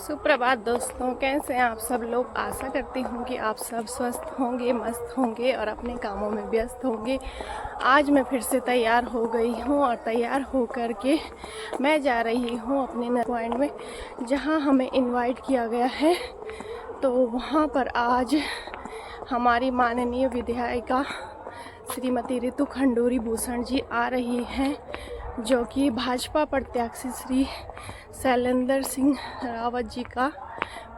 सुप्रभात दोस्तों, कैसे हैं आप सब लोग। आशा करती हूँ कि आप सब स्वस्थ होंगे, मस्त होंगे और अपने कामों में व्यस्त होंगे। आज मैं फिर से तैयार हो गई हूँ और तैयार हो कर के मैं जा रही हूँ अपने पॉइंट में जहाँ हमें इनवाइट किया गया है। तो वहाँ पर आज हमारी माननीय विधायिका श्रीमती रितु खंडूरी भूषण जी आ रही हैं, जो कि भाजपा प्रत्याशी श्री शैलेंद्र सिंह रावत जी का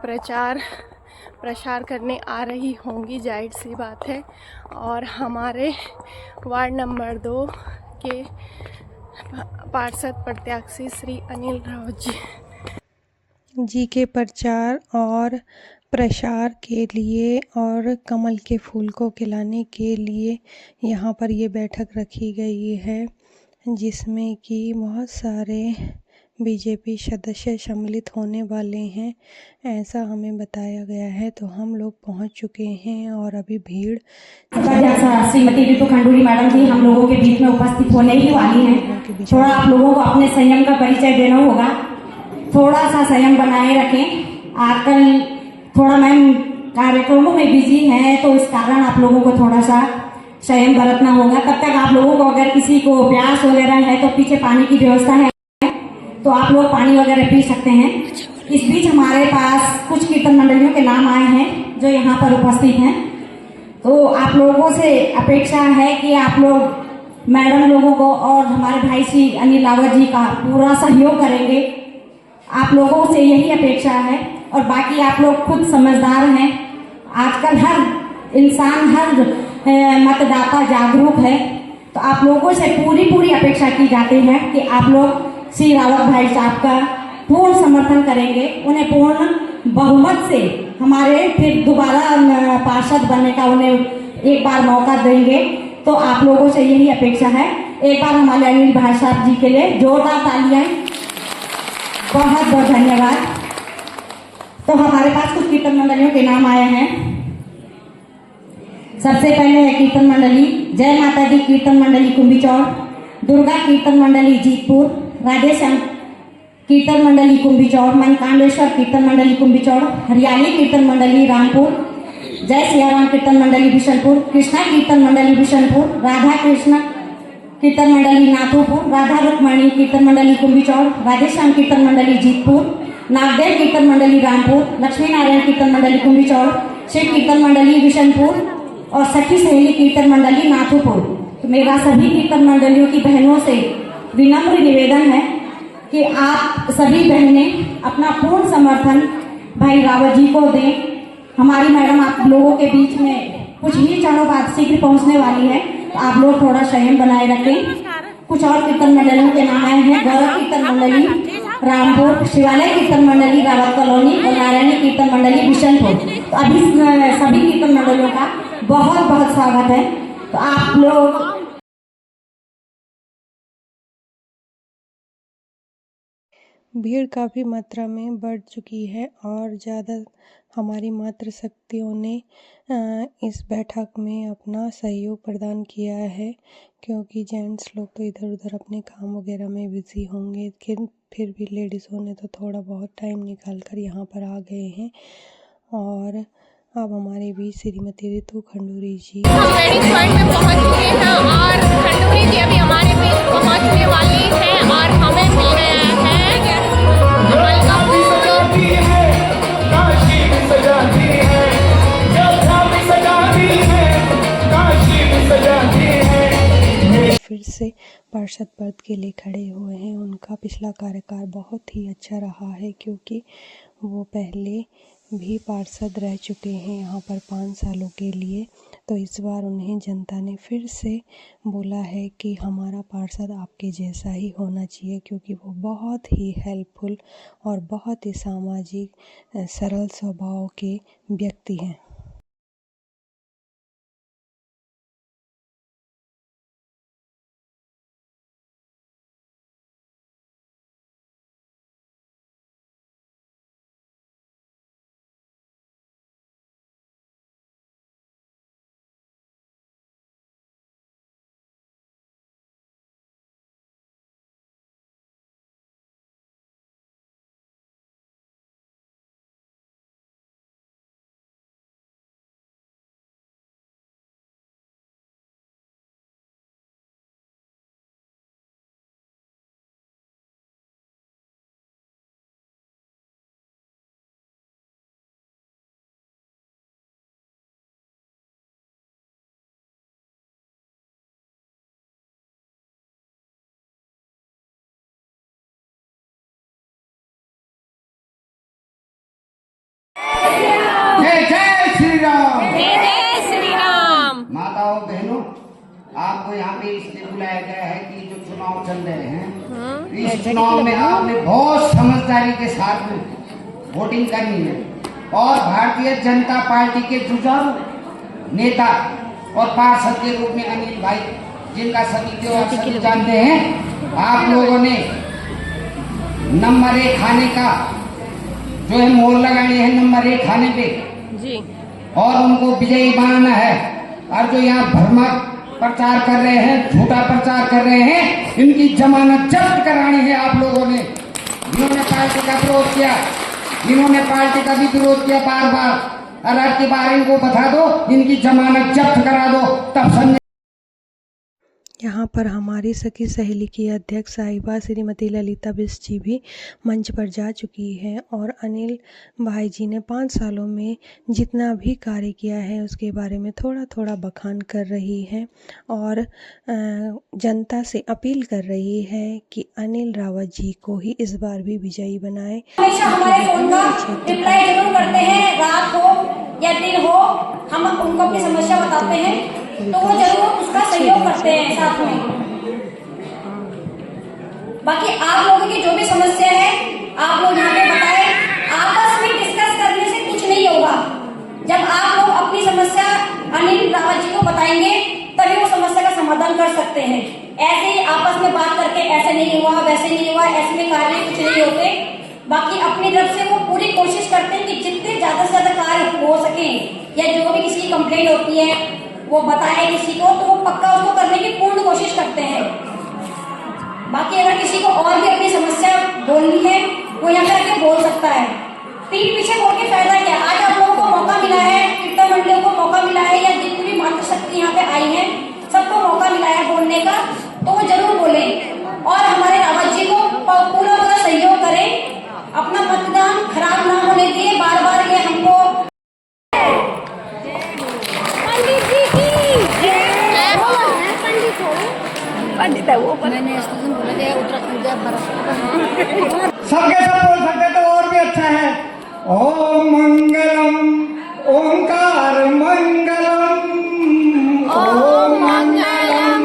प्रसार करने आ रही होंगी, जाहिर सी बात है। और हमारे वार्ड नंबर 2 के पार्षद प्रत्याशी श्री अनिल रावत जी के प्रचार और प्रसार के लिए और कमल के फूल को खिलाने के लिए यहाँ पर ये बैठक रखी गई है, जिसमें कि बहुत सारे बीजेपी सदस्य सम्मिलित होने वाले हैं, ऐसा हमें बताया गया है। तो हम लोग पहुंच चुके हैं और अभी भीड़ श्रीमती रितु खंडूरी मैडम जी हम लोगों के बीच में उपस्थित होने ही वाली हैं। थोड़ा आप लोगों को अपने संयम का परिचय देना होगा, थोड़ा सा संयम बनाए रखें। आजकल थोड़ा मैम कार्यक्रमों में बिजी हैं, तो इस कारण आप लोगों को थोड़ा सा संयम बरतना होगा। तब तक आप लोगों को अगर किसी को प्यास वगैरह है तो पीछे पानी की व्यवस्था है, तो आप लोग पानी वगैरह पी सकते हैं। इस बीच हमारे पास कुछ कीर्तन मंडलियों के नाम आए हैं जो यहाँ पर उपस्थित हैं। तो आप लोगों से अपेक्षा है कि आप लोग मैडम लोगों को और हमारे भाई श्री अनिल रावत जी का पूरा सहयोग करेंगे। आप लोगों से यही अपेक्षा है, और बाकी आप लोग खुद समझदार हैं। आजकल हर इंसान, हर मतदाता जागरूक है, तो आप लोगों से पूरी अपेक्षा की जाती है कि आप लोग श्री रावत भाई साहब का पूर्ण समर्थन करेंगे, उन्हें पूर्ण बहुमत से हमारे फिर दोबारा पार्षद बनने का उन्हें एक बार मौका देंगे। तो आप लोगों से यही अपेक्षा है। एक बार हमारे अनिल भाई साहब जी के लिए जोरदार तालियां। बहुत बहुत धन्यवाद। तो हमारे पास कुछ कीर्तन मंडलियों के नाम आए हैं। सबसे पहले है कीर्तन मंडली जय माता दी कीर्तन मंडली कुंभीचौड़, दुर्गा कीर्तन मंडली जीतपुर, राधेश्याम कीर्तन मंडली कुंभीचौड़, मनकांडेश्वर कीर्तन मंडली कुंभीचौड़, हरियाली कीर्तन मंडली रामपुर, जय सियाराम कीर्तन मंडली बिशनपुर, कृष्णा कीर्तन मंडली बिशनपुर, राधा कृष्ण कीर्तन मंडली नाथोपुर, राधा रुक्मणी कीर्तन मंडली कुंभीचौड़, राधेश्याम कीर्तन मंडली जीतपुर, नागदेव कीर्तन मंडली रामपुर, लक्ष्मी नारायण कीर्तन मंडली कुंभीचौड़, शिव कीर्तन मंडली बिशनपुर और सखी सहेली कीर्तन मंडली नाथोपुर। तो मेरा सभी कीर्तन मंडलियों की बहनों से विनम्र निवेदन है कि आप सभी बहनें अपना पूर्ण समर्थन भाई रावत जी को दें। हमारी मैडम आप लोगों के बीच में कुछ ही क्षणों बाद शीघ्र पहुंचने वाली है, तो आप लोग थोड़ा संयम बनाए रखें। कुछ और कीर्तन मंडलियों के नाम आए हैं। गौरव कीर्तन मंडली रामपुर, शिवालय कीर्तन मंडली रावत कॉलोनी और नारायणी कीर्तन मंडली बिशनपुर। तो अभी सभी कीर्तन मंडलियों का बहुत बहुत स्वागत है। तो आप लोग भीड़ काफ़ी मात्रा में बढ़ चुकी है और ज़्यादा हमारी मातृशक्तियों ने इस बैठक में अपना सहयोग प्रदान किया है, क्योंकि जेंट्स लोग तो इधर उधर अपने काम वगैरह में बिजी होंगे, फिर भी लेडीज़ों ने तो थोड़ा बहुत टाइम निकाल कर यहाँ पर आ गए हैं। और अब हमारे बीच श्रीमती रितु खंडूरी जी हम वेडिंग पॉइंट में पहुंच चुके हैं और खंडूरी जी अभी हमारे बीच पहुंचने वाली हैं और हमें मिल गया है कमल का फिर से पार्षद पद के लिए खड़े हुए हैं। उनका पिछला कार्यकाल बहुत ही अच्छा रहा है, क्योंकि वो पहले भी पार्षद रह चुके हैं यहाँ पर 5 सालों के लिए। तो इस बार उन्हें जनता ने फिर से बोला है कि हमारा पार्षद आपके जैसा ही होना चाहिए, क्योंकि वो बहुत ही हेल्पफुल और बहुत ही सामाजिक सरल स्वभाव के व्यक्ति हैं। बुलाया गया है कि जो चुनाव चल रहे हैं, इस चुनाव में आपने बहुत समझदारी के साथ में वोटिंग करनी है और भारतीय जनता पार्टी के जुझारू नेता और पार्षद के रूप में अनिल भाई, जिनका सभी जानते हैं, आप लोगों ने नंबर 1 खाने का जो है मोहर लगानी है नंबर 1 खाने पे जी, और उनको विजयी बनाना है। और जो यहाँ भ्रमक प्रचार कर रहे हैं, झूठा प्रचार कर रहे हैं, इनकी जमानत जब्त करानी है आप लोगों ने। इन्होंने पार्टी का विरोध किया, इन्होंने पार्टी का भी विरोध किया बार बार, और अब की बार इनको बता दो, इनकी जमानत जब्त करा दो, तब समझ। यहाँ पर हमारी सखी सहेली की अध्यक्ष साहिबा श्रीमती ललिता बिष्ट जी भी मंच पर जा चुकी है और अनिल भाई जी ने 5 सालों में जितना भी कार्य किया है उसके बारे में थोड़ा थोड़ा बखान कर रही है और जनता से अपील कर रही है कि अनिल रावत जी को ही इस बार भी विजयी बनाए। हमेशा हमारे फोन का रिप्लाई जरूर करते हैं, रात हो या दिन हो, हम उनको अपनी समस्या बताते हैं तो वो जरूर उसका सहयोग करते हैं साथ में। बाकी आप लोगों की जो भी समस्या है आप लोग यहाँ पे बताएं, आपस में डिस्कस करने से कुछ नहीं होगा। जब आप लोग अपनी समस्या अनिल रावत जी को बताएंगे तभी वो समस्या का समाधान कर सकते हैं। ऐसे ही आपस में बात करके ऐसे नहीं हुआ वैसे नहीं हुआ, ऐसे में कार्य कुछ नहीं होते। बाकी अपनी तरफ से वो पूरी कोशिश करते हैं कि जितने ज्यादा से ज्यादा कार्य हो सके या जो भी किसी की कंप्लेंट होती है वो बताए किसी को, तो वो पक्का उसको करने की पूर्ण कोशिश करते हैं। बाकी अगर किसी को और भी अपनी समस्या बोलनी है वो यहाँ पे आके बोल सकता है। पीठ पीछे बोल के फायदा क्या, आज आप लोगों को मौका मिला है, कीर्तन मंडलियों को मौका मिला है या जितनी भी मातृशक्ति यहाँ पे आई है सबको मौका मिला है बोलने का, तो वो जरूर बोले और हमारे रावत जी को पूरा पूरा सहयोग करें। अपना मतदान खराब ना होने दिए, बार बार ये हमको पंडित है वो, मैंने उत्तराखंड सबके सब बोल सकते तो और भी अच्छा है। ओम मंगलम ओंकार मंगलम, ओम मंगलम,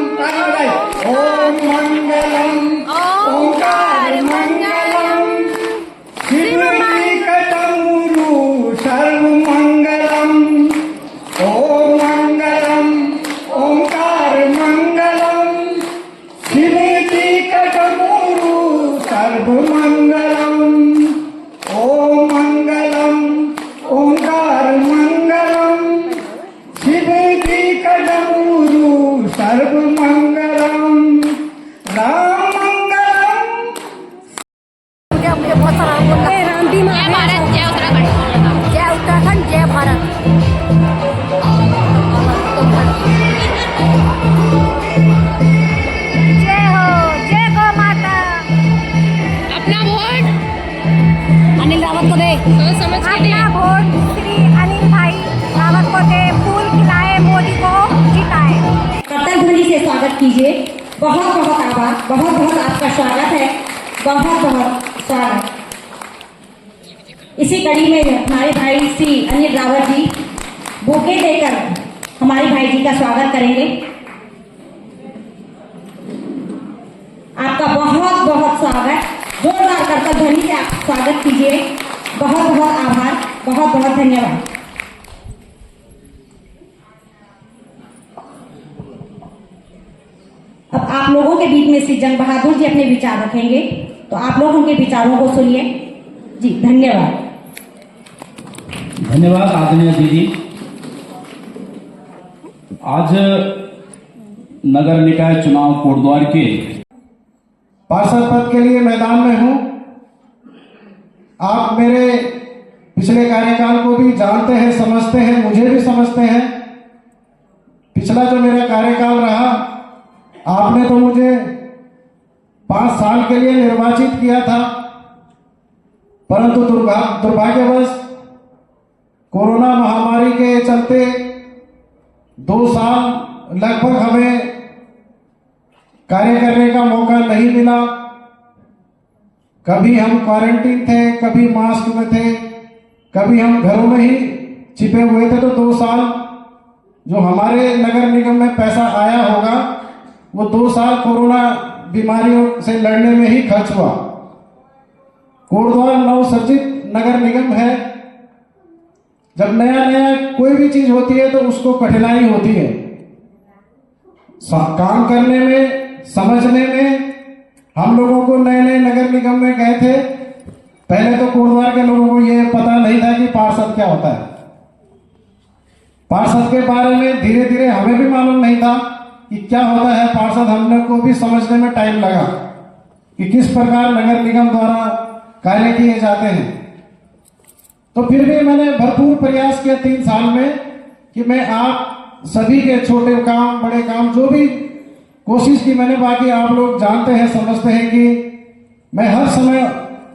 ओम मंगलम ओंकार मंगलम, शिव कटमुरु सर्व मंगलम, ओम मंगलम ओंकार मंगलम, शिव कटमुरु सर्व मंगलम, ओम मंगलम ओंकार मंगलम, शिव कटमुरु सर्व मंगलम, राम मंगलम। मुझे बहुत सारा बोलना है। जय भारत, जय उत्तराखंड। जय उत्तराखंड, जय भारत। जय हो, जय गौ माता। अपना वोट अनिल रावत को दे, सोच समझ के दे। अपना वोट श्री अनिल भाई रावत को दे, फूल खिलाए, मोदी को जिताए। कर्तव्य ध्वनि से स्वागत कीजिए। बहुत बहुत आभार, बहुत बहुत आपका स्वागत है, बहुत बहुत स्वागत। इसी कड़ी में हमारे भाई श्री अनिल रावत जी बुके देकर हमारे भाई जी का स्वागत करेंगे। आपका बहुत बहुत स्वागत, जोरदार कर्तव्य ध्वनि से आप स्वागत कीजिए। बहुत बहुत आभार, बहुत बहुत धन्यवाद। अब आप लोगों के बीच में श्री जंग बहादुर जी अपने विचार रखेंगे, तो आप लोग उनके विचारों को सुनिए। जी धन्यवाद। धन्यवाद आदरणीय दीदी। आज नगर निकाय चुनाव कोटद्वार के पार्षद पद के लिए मैदान में हूं। आप मेरे पिछले कार्यकाल को भी जानते हैं, समझते हैं, मुझे भी समझते हैं। पिछला जो मेरा कार्यकाल रहा, आपने तो मुझे 5 साल के लिए निर्वाचित किया था, परंतु दुर्भाग्यवश कोरोना महामारी के चलते 2 साल लगभग हमें कार्य करने का मौका नहीं मिला। कभी हम क्वारंटीन थे, कभी मास्क में थे, कभी हम घरों में ही छिपे हुए थे। तो 2 साल जो हमारे नगर निगम में पैसा आया होगा वो 2 साल कोरोना बीमारियों से लड़ने में ही खर्च हुआ। कोटद्वार नवसर्जित नगर निगम है। जब नया नया कोई भी चीज होती है तो उसको कठिनाई होती है काम करने में, समझने में। हम लोगों को नए नए नगर निगम में गए थे, पहले तो कोटद्वार के लोगों को ये पता नहीं था कि पार्षद क्या होता है। पार्षद के बारे में धीरे धीरे हमें भी मालूम नहीं था कि क्या होता है पार्षद। हमने को भी समझने में टाइम लगा कि किस प्रकार नगर निगम द्वारा कार्य किए जाते हैं। तो फिर भी मैंने भरपूर प्रयास किया 3 साल में कि मैं आप सभी के छोटे काम बड़े काम जो भी कोशिश की मैंने। बाकी आप लोग जानते हैं, समझते हैं कि मैं हर समय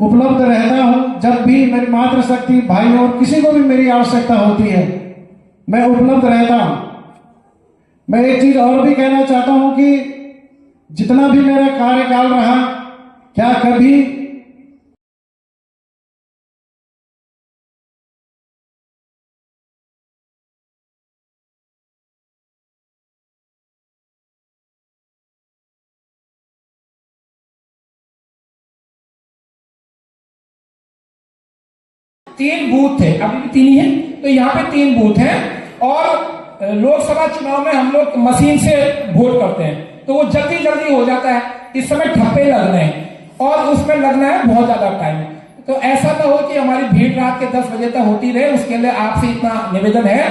उपलब्ध रहता हूं। जब भी मेरी मातृशक्ति भाई और किसी को भी मेरी आवश्यकता होती है मैं उपलब्ध रहता हूं। मैं एक चीज और भी कहना चाहता हूं कि जितना भी मेरा कार्यकाल रहा, क्या कभी तीन बूथ थे, अभी भी 3 ही है, तो यहाँ पे 3 बूथ हैं। और लोकसभा चुनाव में हम लोग मशीन से वोट करते हैं तो वो जल्दी जल्दी हो जाता है। इस समय ठप्पे लगने हैं और उसमें लगना है बहुत ज्यादा टाइम। तो ऐसा ना हो कि हमारी भीड़ रात के 10 बजे तक होती रहे। उसके लिए आपसे इतना निवेदन है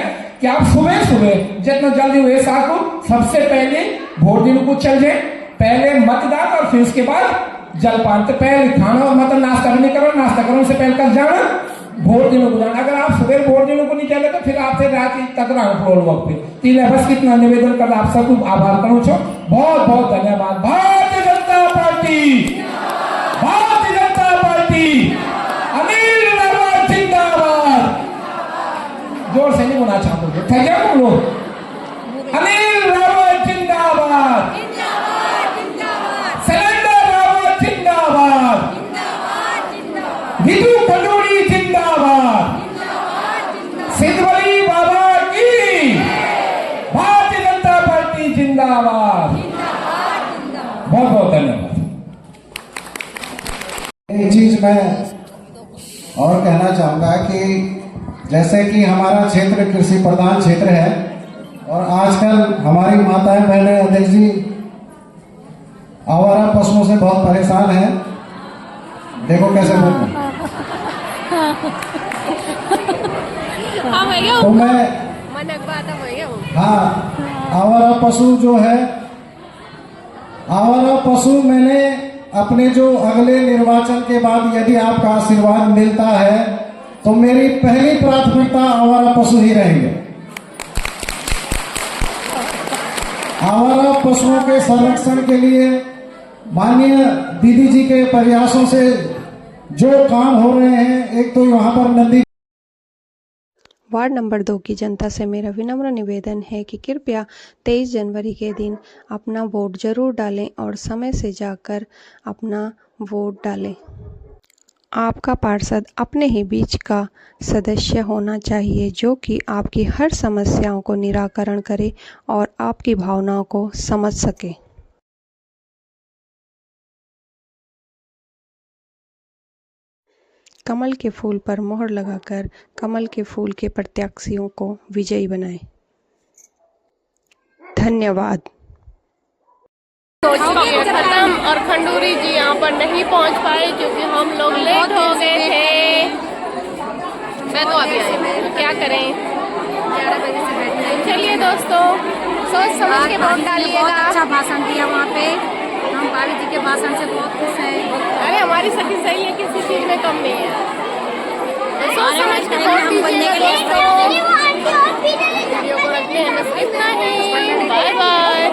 कि आप सुबह सुबह जितना जल्दी हुए साको सबसे पहले वोट देने को चल जाए। पहले मतदान और फिर उसके बाद जलपान। तो पहले खाना और मतलब नाश्ता भी नहीं करो, नाश्ता करो उससे पहले कल जाना वोट देने को जाना। अगर आप सुबह वोट देने को नहीं चले तो फिर आपसे रात तक वक्त पे बस कितना निवेदन कर आप सबको आभार करूँ छो। बहुत बहुत धन्यवाद। भारतीय जनता पार्टी, भारतीय जनता पार्टी, अनिल रावत जिंदाबाद। जोर से नहीं बोलना चाहते थे क्या तुम लोग? अनिल रावत जिंदाबाद, सिलेंडर रावत जिंदाबाद, विदु खंडूरी जिंदाबाद, सिद्धवली बाबा की, भारतीय जनता पार्टी जिंदाबाद। बहुत बहुत धन्यवाद। एक चीज मैं और कहना चाहूंगा कि जैसे कि हमारा क्षेत्र कृषि प्रधान क्षेत्र है और आजकल हमारी माताएं बहनें अध्यक्ष जी आवारा पशुओं से बहुत परेशान हैं। देखो कैसे बोल रहे हैं। तो मैं हाँ, आवारा पशु जो है, आवारा पशु मैंने अपने जो अगले निर्वाचन के बाद यदि आपका आशीर्वाद मिलता है तो मेरी पहली प्राथमिकता आवारा पशु ही रहेंगे। आवारा पशुओं के संरक्षण के लिए माननीय दीदी जी के प्रयासों से जो काम हो रहे हैं, एक तो यहाँ पर नंदी वार्ड नंबर 2 की जनता से मेरा विनम्र निवेदन है कि कृपया 23 जनवरी के दिन अपना वोट जरूर डालें और समय से जाकर अपना वोट डालें। आपका पार्षद अपने ही बीच का सदस्य होना चाहिए जो कि आपकी हर समस्याओं को निराकरण करे और आपकी भावनाओं को समझ सके। कमल के फूल पर मोहर लगाकर कमल के फूल के प्रत्याशियों को विजयी बनाएं। धन्यवाद। खत्म और खंडूरी जी यहाँ पर नहीं पहुँच पाए क्योंकि हम लोग लेट हो गए थे। मैं तो अभी आई, क्या करें। 11 बजे से बैठे। चलिए दोस्तों, सोच समझ के वोट डालिएगा। बहुत अच्छा भाषण दिया वहाँ पे, हम भाभी जी के भाषण से बहुत खुश हैं। अरे हमारी सखी सही है, किसी चीज में कम नहीं है। तो सोच समझ के वोट दीजिएगा दोस्तों।